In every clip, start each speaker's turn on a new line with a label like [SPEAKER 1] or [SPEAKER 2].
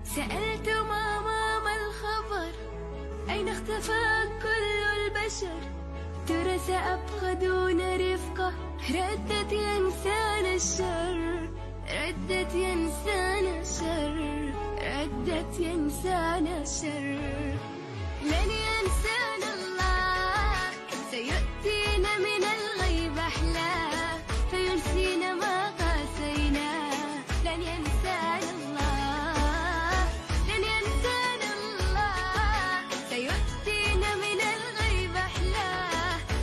[SPEAKER 1] سألت ماما ما الخبر، أين اختفى كل البشر؟ ترى سأبقى دون رفقة. ردت يا إنسان الشر، ردت يا إنسان الشر، ردت يا إنسان الشر. لن ينسانا الله، سيؤتينا من الغيب أحلى، فينسينا ما قاسينا. لن ينسانا الله، لن ينسانا الله، سيؤتينا من الغيب أحلى،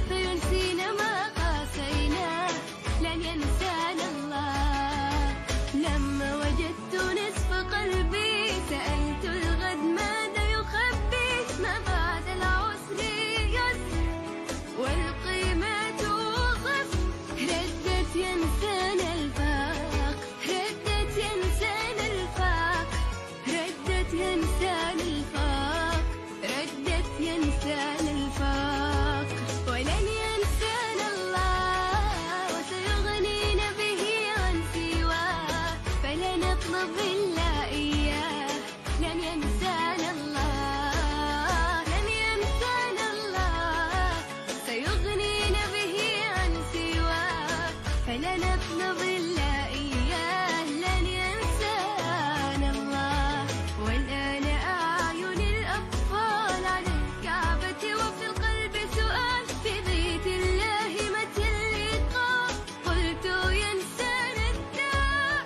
[SPEAKER 1] فينسينا ما قاسينا. لن ينسانا الله. لما وجدت نصف قلبي سألت الغد ماذا يخبي، ما بعد العسر يسر والقيمة توقف. ردت ينسان الفاق، ردت ينسان الفاق، ردت ينسان الفاق، ردت ينسان الفاق. ولن ينسانا الله، وسيغنينا به عن سواه، فلا نطلب إلا إياه. لن ينسانا الله، لن ينسانا الله، سيغنينا به عن سواه، فلا نطلب إلا إياه. لن ينسانا الله. والآن أعين الأطفال على الكعبة، وفي القلب سؤال في بيت الله متى اللقاء؟ قلت ينسانا الداء،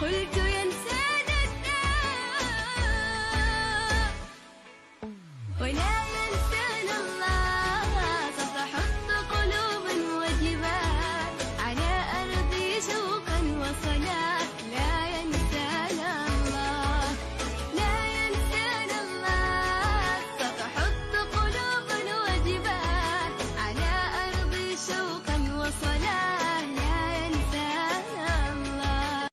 [SPEAKER 1] قلت ينسانا الداء. ولا ينسانا الله، ستحط قلوبا وجبال على أرضي شوقا وصلاة. لا ينسانا الله، لا ينسانا الله، ستحط قلوبا وجبال على أرضي شوقا وصلاة. لا ينسانا الله.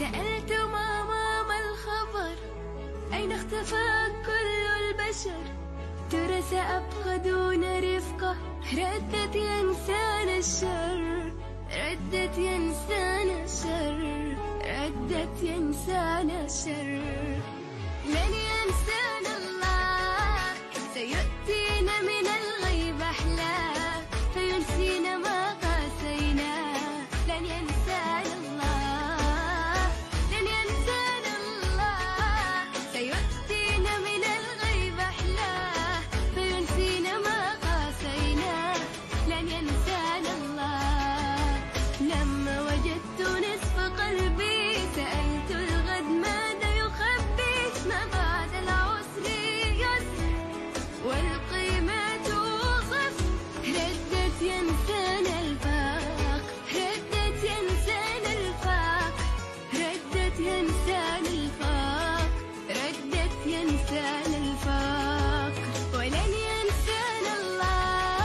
[SPEAKER 1] سألت ماما ما الخبر، أين اختفى كل البشر؟ ترى سأبقى دون رفقة. ردت يا إنسان الشر، ردت يا إنسان الشر، ردت يا إنسان الشر. لن ينسانا الله، سيؤتينا من الغيب أحلى، فينسينا ما قاسينا. لن ينسانا الله، لن ينسانا الله، سيؤتينا من الغيب أحلى، فينسينا ما قاسينا. لن ينسانا الله. لما وجدت نصف قلبي سألت الغد ماذا يخبي، ما بعد العسر يسر والقيمة توقف. ردت ينسان الفاق، ردت ينسان الفاق، ردت ينسان الفاق، ردت ينسان الفاق. ولن ينسانا الله،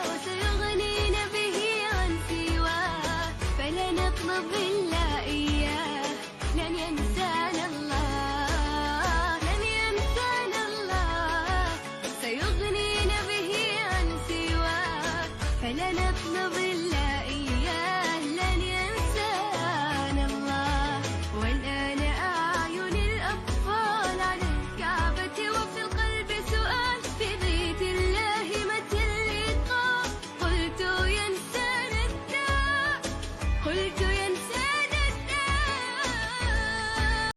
[SPEAKER 1] وسيغنينا به عن سواه، فلا نطلب إلا إياه. لن ينسانا الله، لن ينسانا الله، سيغنينا به عن سواه، فلا نطلب إلا